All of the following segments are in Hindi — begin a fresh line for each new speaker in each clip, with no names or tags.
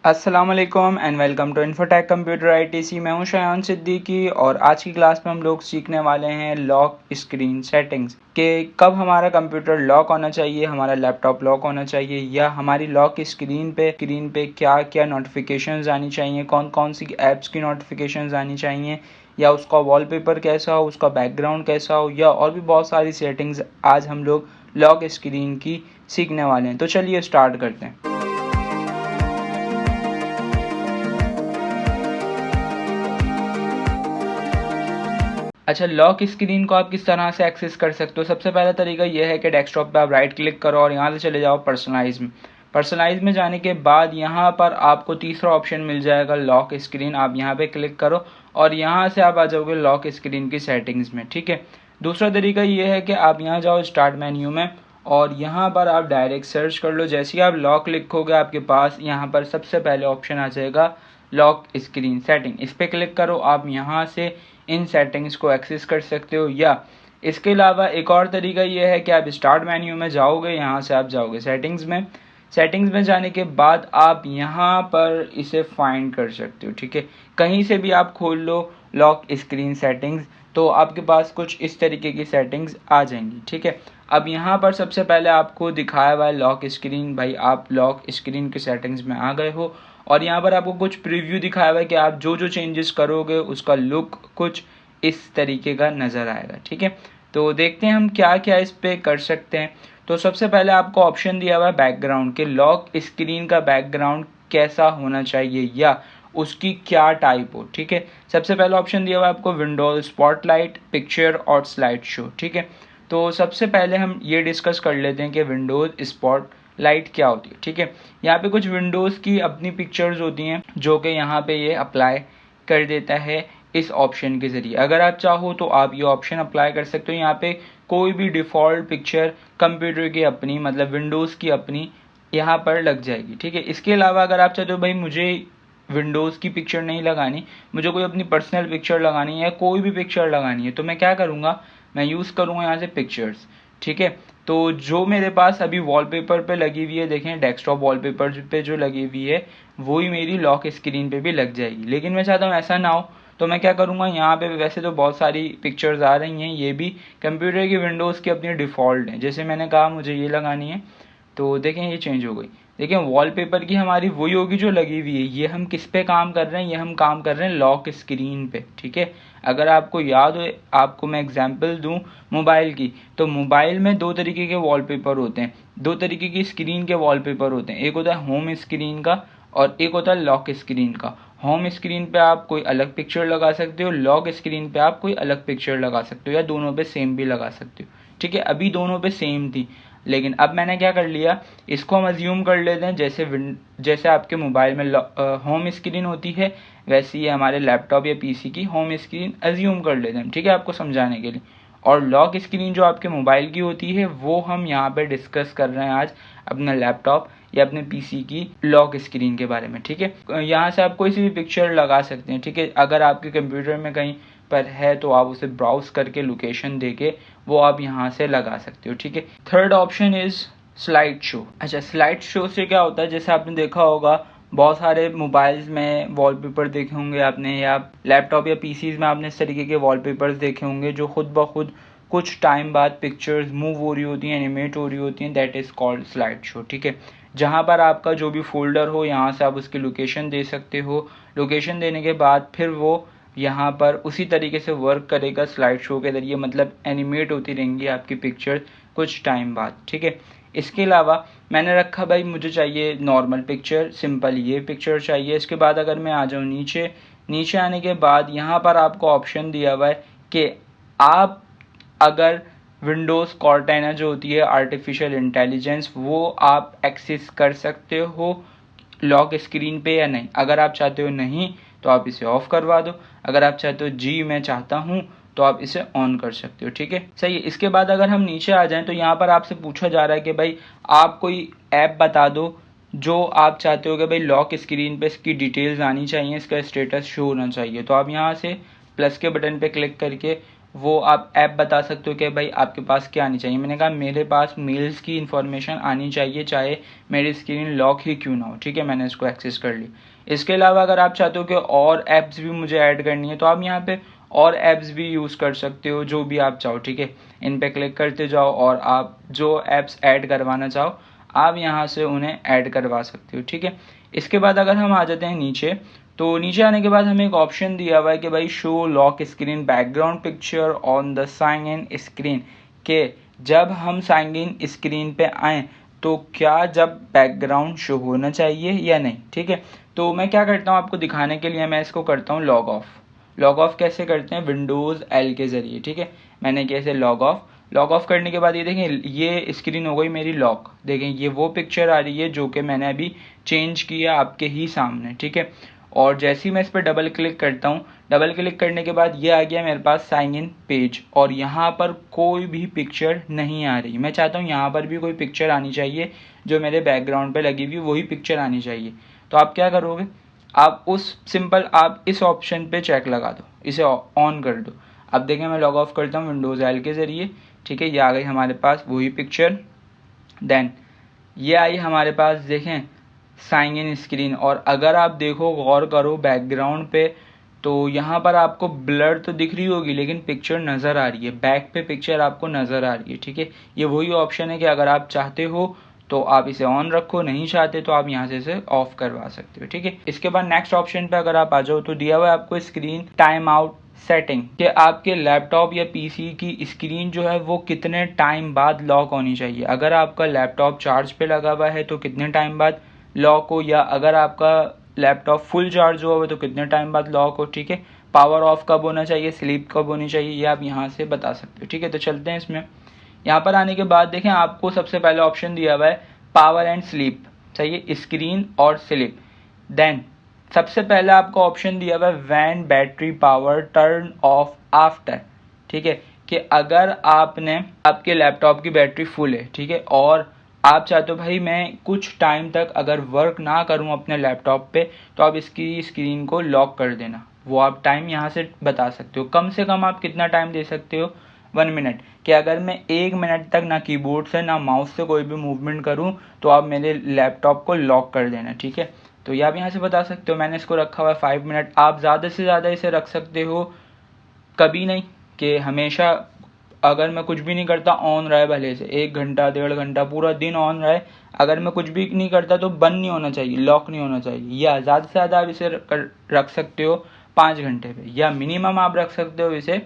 अस्सलाम वालेकुम and welcome to Infotech computer ITC. मैं हूं शायान सिद्दीकी और आज की क्लास में हम लोग सीखने वाले हैं लॉक स्क्रीन सेटिंग्स कि कब हमारा कंप्यूटर लॉक होना चाहिए, हमारा लैपटॉप लॉक होना चाहिए, या हमारी लॉक स्क्रीन पे क्या क्या नोटिफिकेशंस आनी चाहिए, कौन कौन सी ऐप्स की नोटिफिकेशंस आनी चाहिए, या उसका वॉलपेपर कैसा हो, उसका बैकग्राउंड कैसा हो, या और भी बहुत सारी सेटिंग्स आज हम लोग लॉक स्क्रीन की सीखने वाले हैं। तो चलिए स्टार्ट करते हैं। अच्छा, लॉक स्क्रीन को आप किस तरह से एक्सेस कर सकते हो। सबसे पहला तरीका यह है कि डेस्कटॉप पे आप राइट क्लिक करो और यहाँ से चले जाओ पर्सनलाइज में। पर्सनलाइज में जाने के बाद यहाँ पर आपको तीसरा ऑप्शन मिल जाएगा लॉक स्क्रीन। आप यहाँ पे क्लिक करो और यहाँ से आप आ जाओगे लॉक स्क्रीन की सेटिंग्स में। ठीक है। दूसरा तरीका यह है कि आप यहाँ जाओ स्टार्ट मेन्यू में और यहाँ पर आप डायरेक्ट सर्च कर लो। जैसे ही आप लॉक लिखोगे आपके पास यहाँ पर सबसे पहले ऑप्शन आ जाएगा लॉक स्क्रीन सेटिंग। इस पर क्लिक करो। आप यहाँ से इन सेटिंग्स को एक्सेस कर सकते हो, या इसके अलावा एक और तरीका यह है कि आप स्टार्ट मेन्यू में जाओगे, यहाँ से आप जाओगे सेटिंग्स में। सेटिंग्स में जाने के बाद आप यहाँ पर इसे फाइंड कर सकते हो। ठीक है, कहीं से भी आप खोल लो लॉक स्क्रीन सेटिंग्स, तो आपके पास कुछ इस तरीके की सेटिंग्स आ जाएंगी। ठीक है, अब यहाँ पर सबसे पहले आपको दिखाया हुआ है लॉक स्क्रीन। भाई आप लॉक स्क्रीन के सेटिंग्स में आ गए हो और यहाँ पर आपको कुछ प्रीव्यू दिखाया हुआ है कि आप जो जो चेंजेस करोगे उसका लुक कुछ इस तरीके का नज़र आएगा। ठीक है, तो देखते हैं हम क्या क्या इस पे कर सकते हैं। तो सबसे पहले आपको ऑप्शन दिया हुआ है बैकग्राउंड के, लॉक स्क्रीन का बैकग्राउंड कैसा होना चाहिए या उसकी क्या टाइप हो। ठीक है, सबसे पहला ऑप्शन दिया हुआ है आपको विंडोज स्पॉटलाइट, पिक्चर और स्लाइड शो। ठीक है, तो सबसे पहले हम ये डिस्कस कर लेते हैं कि विंडोज स्पॉट लाइट क्या होती है। ठीक है, यहाँ पे कुछ विंडोज़ की अपनी पिक्चर्स होती हैं जो कि यहाँ पे ये अप्लाई कर देता है इस ऑप्शन के ज़रिए। अगर आप चाहो तो आप ये ऑप्शन अप्लाई कर सकते हो। यहाँ पे कोई भी डिफ़ॉल्ट पिक्चर कंप्यूटर की अपनी, मतलब विंडोज़ की अपनी यहाँ पर लग जाएगी। ठीक है, इसके अलावा अगर आप चाहते हो भाई मुझे विंडोज़ की पिक्चर नहीं लगानी, मुझे कोई अपनी पर्सनल पिक्चर लगानी है या कोई भी पिक्चर लगानी है, तो मैं क्या करूँगा, मैं यूज़ करूँगा यहाँ से पिक्चर्स। ठीक है, तो जो मेरे पास अभी वॉलपेपर पे लगी हुई है, देखें डेस्कटॉप वॉलपेपर पे जो लगी हुई है वही मेरी लॉक स्क्रीन पे भी लग जाएगी। लेकिन मैं चाहता हूँ ऐसा ना हो, तो मैं क्या करूँगा, यहाँ पे वैसे तो बहुत सारी पिक्चर्स आ रही हैं, ये भी कंप्यूटर की विंडोज़ की अपनी डिफ़ॉल्ट हैं। जैसे मैंने कहा मुझे ये लगानी है, तो देखें ये चेंज हो गई। देखें वॉलपेपर की हमारी वही होगी जो लगी हुई है। ये हम किस पे काम कर रहे हैं, ये हम काम कर रहे हैं लॉक स्क्रीन पे। ठीक है, अगर आपको याद हो, आपको मैं एग्जांपल दूं मोबाइल की, तो मोबाइल में दो तरीके के वॉलपेपर होते हैं, दो तरीके की स्क्रीन के वॉलपेपर होते हैं। एक होता है होम स्क्रीन का और एक होता है लॉक स्क्रीन का। होम स्क्रीन पे आप कोई अलग पिक्चर लगा सकते हो, लॉक स्क्रीन पे आप कोई अलग पिक्चर लगा सकते हो, या दोनों पे सेम भी लगा सकते हो। ठीक है, अभी दोनों पे सेम थी, लेकिन अब मैंने क्या कर लिया, इसको हम अज्यूम कर लेते हैं जैसे आपके मोबाइल में होम स्क्रीन होती है, वैसे ही हमारे लैपटॉप या पीसी की होम स्क्रीन अज्यूम कर लेते हैं। ठीक है, आपको समझाने के लिए। और लॉक स्क्रीन जो आपके मोबाइल की होती है वो हम यहाँ पे डिस्कस कर रहे हैं आज अपना लैपटॉप या अपने पीसी की लॉक स्क्रीन के बारे में। ठीक है, यहाँ से आप कोई सी भी पिक्चर लगा सकते हैं। ठीक है, अगर आपके कंप्यूटर में कहीं पर है तो आप उसे ब्राउज करके लोकेशन देके वो आप यहाँ से लगा सकते हो। ठीक है, third option is slide show. अच्छा, स्लाइड शो से क्या होता है, जैसे आपने देखा होगा बहुत सारे मोबाइल्स में वॉलपेपर देखे होंगे आपने, या लैपटॉप या पीसीज में आपने इस तरीके के वॉलपेपर्स देखे होंगे जो खुद ब खुद कुछ टाइम बाद पिक्चर्स मूव हो रही होती हैं, एनिमेट हो रही होती हैं, that is called slide show. ठीक है, जहाँ पर आपका जो भी फोल्डर हो यहाँ से आप उसकी लोकेशन दे सकते हो। लोकेशन देने के बाद फिर वो यहाँ पर उसी तरीके से वर्क करेगा स्लाइड शो के ज़रिए, मतलब एनिमेट होती रहेंगी आपकी पिक्चर कुछ टाइम बाद। ठीक है, इसके अलावा मैंने रखा भाई मुझे चाहिए नॉर्मल पिक्चर, सिंपल ये पिक्चर चाहिए। इसके बाद अगर मैं आ जाऊँ नीचे आने के बाद यहाँ पर आपको ऑप्शन दिया हुआ है कि आप अगर विंडोज़ कॉर्टेना जो होती है आर्टिफिशियल इंटेलिजेंस, वो आप एक्सेस कर सकते हो लॉक स्क्रीन पे या नहीं। अगर आप चाहते हो नहीं तो आप इसे ऑफ करवा दो, अगर आप चाहते हो जी मैं चाहता हूँ तो आप इसे ऑन कर सकते हो। ठीक है, सही है। इसके बाद अगर हम नीचे आ जाएं तो यहाँ पर आपसे पूछा जा रहा है कि भाई आप कोई ऐप बता दो जो आप चाहते हो कि भाई लॉक स्क्रीन पे इसकी डिटेल्स आनी चाहिए, इसका स्टेटस शो होना चाहिए। तो आप यहाँ से प्लस के बटन पे क्लिक करके वो आप ऐप बता सकते हो कि भाई आपके पास क्या आनी चाहिए। मैंने कहा मेरे पास मेल्स की इन्फॉर्मेशन आनी चाहिए, चाहे मेरी स्क्रीन लॉक ही क्यों ना हो, ठीक है। मैंने इसको एक्सेस कर ली। इसके अलावा अगर आप चाहते हो कि और ऐप्स भी मुझे ऐड करनी है तो आप यहाँ पे और ऐप्स भी यूज़ कर सकते हो, जो भी आप चाहो, ठीक है। इन पे क्लिक करते जाओ और आप जो ऐप्स ऐड करवाना चाहो आप यहाँ से उन्हें ऐड करवा सकते हो, ठीक है। इसके बाद अगर हम आ जाते हैं नीचे, तो नीचे आने के बाद हमें एक ऑप्शन दिया हुआ है कि भाई show lock screen background picture on the sign in screen, के जब हम साइन इन स्क्रीन पे आए तो क्या जब बैकग्राउंड शो होना चाहिए या नहीं, ठीक है। तो मैं क्या करता हूँ आपको दिखाने के लिए, मैं इसको करता हूँ लॉग ऑफ। लॉग ऑफ कैसे करते हैं, विंडोज़ एल के ज़रिए, ठीक है। मैंने कैसे लॉग ऑफ करने के बाद ये देखें ये स्क्रीन हो गई मेरी लॉक। देखें ये वो पिक्चर आ रही है जो कि मैंने अभी चेंज किया आपके ही सामने, ठीक है। और जैसे ही मैं इस पर डबल क्लिक करता हूँ, डबल क्लिक करने के बाद ये आ गया मेरे पास साइन इन पेज, और यहाँ पर कोई भी पिक्चर नहीं आ रही। मैं चाहता हूँ यहाँ पर भी कोई पिक्चर आनी चाहिए, जो मेरे बैकग्राउंड पे लगी हुई वही पिक्चर आनी चाहिए। तो आप क्या करोगे, आप आप इस ऑप्शन पे चेक लगा दो, इसे ऑन कर दो। अब देखें मैं लॉग ऑफ करता हूँ विंडोज़ एल के ज़रिए, ठीक है। ये आ गई हमारे पास वही पिक्चर। देन ये आई हमारे पास देखें साइन इन स्क्रीन, और अगर आप देखो गौर करो बैकग्राउंड पे, तो यहाँ पर आपको ब्लर तो दिख रही होगी लेकिन पिक्चर नज़र आ रही है, बैक पे पिक्चर आपको नज़र आ रही है, ठीक है। ये वही ऑप्शन है कि अगर आप चाहते हो तो आप इसे ऑन रखो, नहीं चाहते तो आप यहाँ से इसे ऑफ करवा सकते हो, ठीक है। इसके बाद नेक्स्ट ऑप्शन पे अगर आप आ जाओ तो दिया हुआ है आपको स्क्रीन टाइम आउट सेटिंग, कि आपके लैपटॉप या पीसी की स्क्रीन जो है वो कितने टाइम बाद लॉक होनी चाहिए। अगर आपका लैपटॉप चार्ज पे लगा हुआ है तो कितने टाइम बाद लॉक हो, या अगर आपका लैपटॉप फुल चार्ज हुआ हो तो कितने टाइम बाद लॉक हो, ठीक है। पावर ऑफ कब होना चाहिए, स्लीप कब होनी चाहिए, ये आप यहाँ से बता सकते हो, ठीक है। तो चलते हैं इसमें। यहाँ पर आने के बाद देखें आपको सबसे पहले ऑप्शन दिया हुआ है पावर एंड स्लीप, चाहिए स्क्रीन और स्लीप। देन सबसे पहले आपको ऑप्शन दिया हुआ है when battery power turn off after, ठीक है। कि अगर आपने आपके लैपटॉप की बैटरी फुल है, ठीक है, और आप चाहते हो भाई मैं कुछ टाइम तक अगर वर्क ना करूं अपने लैपटॉप पे, तो आप इसकी स्क्रीन को लॉक कर देना। वो आप टाइम यहाँ से बता सकते हो, कम से कम आप कितना टाइम दे सकते हो, 1 मिनट। कि अगर मैं 1 मिनट तक ना कीबोर्ड से ना माउस से कोई भी मूवमेंट करूं तो आप मेरे लैपटॉप को लॉक कर देना, ठीक है। तो ये आप यहाँ से बता सकते हो। मैंने इसको रखा हुआ है 5 मिनट। आप ज़्यादा से ज़्यादा इसे रख सकते हो, कभी नहीं कि हमेशा अगर मैं कुछ भी नहीं करता ऑन रहे, भले से 1 घंटा 1.5 घंटा पूरा दिन ऑन रहे, अगर मैं कुछ भी नहीं करता तो बंद नहीं होना चाहिए, लॉक नहीं होना चाहिए। या ज़्यादा से ज़्यादा आप इसे रख सकते हो 5 घंटे पे, या मिनिमम आप रख सकते हो इसे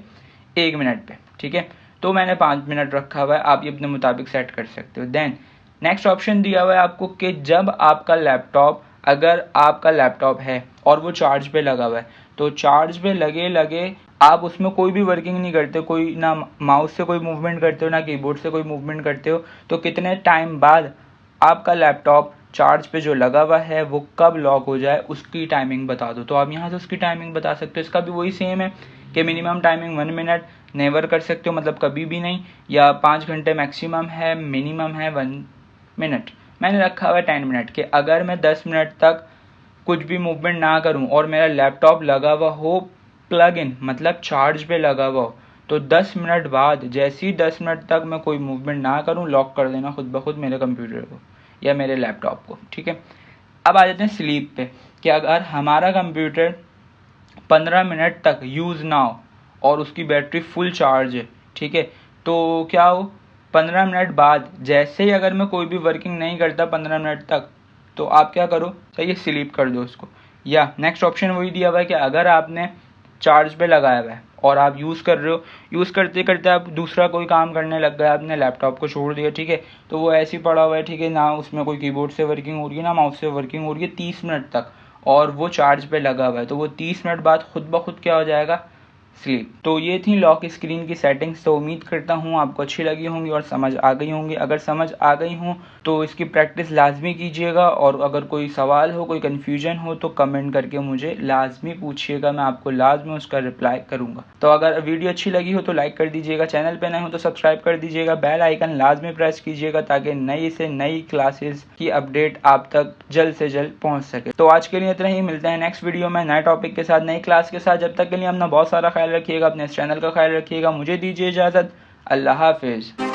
1 मिनट पे, ठीक है। तो मैंने 5 मिनट रखा हुआ है, आप ये अपने मुताबिक सेट कर सकते हो। देन नेक्स्ट ऑप्शन दिया हुआ है आपको कि जब आपका लैपटॉप, अगर आपका लैपटॉप है और वो चार्ज पे लगा हुआ है, तो चार्ज पे लगे लगे आप उसमें कोई भी वर्किंग नहीं करते, कोई ना माउस से कोई मूवमेंट करते हो ना कीबोर्ड से कोई मूवमेंट करते हो, तो कितने टाइम बाद आपका लैपटॉप चार्ज पे जो लगा हुआ है वो कब लॉक हो जाए उसकी टाइमिंग बता दो। तो आप यहाँ से उसकी टाइमिंग बता सकते हो। इसका भी वही सेम है कि मिनिमम टाइमिंग 1 मिनट, नेवर कर सकते हो मतलब कभी भी नहीं, या 5 घंटे मैक्सिमम है, मिनिमम है 1 मिनट। मैंने रखा हुआ है 10 मिनट के अगर मैं 10 मिनट तक कुछ भी मूवमेंट ना करूं और मेरा लैपटॉप लगा हुआ हो प्लग इन, मतलब चार्ज पे लगा हुआ हो, तो 10 मिनट बाद जैसे ही 10 मिनट तक मैं कोई मूवमेंट ना करूं, लॉक कर देना खुद ब खुद मेरे कंप्यूटर को या मेरे लैपटॉप को, ठीक है। अब आ जाते हैं स्लीप पे, कि अगर हमारा कंप्यूटर 15 मिनट तक यूज़ ना हो और उसकी बैटरी फुल चार्ज है, ठीक है, तो क्या हो 15 मिनट बाद जैसे ही अगर मैं कोई भी वर्किंग नहीं करता 15 मिनट तक, तो आप क्या करो, सही है, स्लीप कर दो उसको। या नेक्स्ट ऑप्शन वही दिया हुआ है कि अगर आपने चार्ज पे लगाया हुआ है और आप यूज़ कर रहे हो, यूज़ करते करते आप दूसरा कोई काम करने लग गए, आपने लैपटॉप को छोड़ दिया, ठीक है, तो वो ऐसे ही पड़ा हुआ है, ठीक है, ना उसमें कोई कीबोर्ड से वर्किंग हो रही है ना माउस से वर्किंग हो रही है 30 मिनट तक, और वो चार्ज पे लगा हुआ है, तो वो 30 मिनट बाद खुद ब खुद क्या हो जाएगा, स्लीप। तो ये थी लॉक स्क्रीन की सेटिंग्स। तो उम्मीद करता हूँ आपको अच्छी लगी होंगी और समझ आ गई होंगी। अगर समझ आ गई हों तो इसकी प्रैक्टिस लाजमी कीजिएगा, और अगर कोई सवाल हो, कोई कन्फ्यूजन हो तो कमेंट करके मुझे लाजमी पूछिएगा, मैं आपको लाजमी उसका रिप्लाई करूँगा। तो अगर वीडियो अच्छी लगी हो तो लाइक कर दीजिएगा, चैनल पर नए हो तो सब्सक्राइब कर दीजिएगा, बेल आइकन लाजमी प्रेस कीजिएगा ताकि नई से नई क्लासेस की अपडेट आप तक जल्द से जल्द पहुँच सके। तो आज के लिए इतना ही, मिलते हैं नेक्स्ट वीडियो में नए टॉपिक के साथ, नई क्लास के साथ। जब तक के लिए अपना बहुत सारा ख्याल रखिएगा, अपने इस चैनल का ख्याल रखिएगा। मुझे दीजिए इजाज़त। अल्लाह हाफिज़।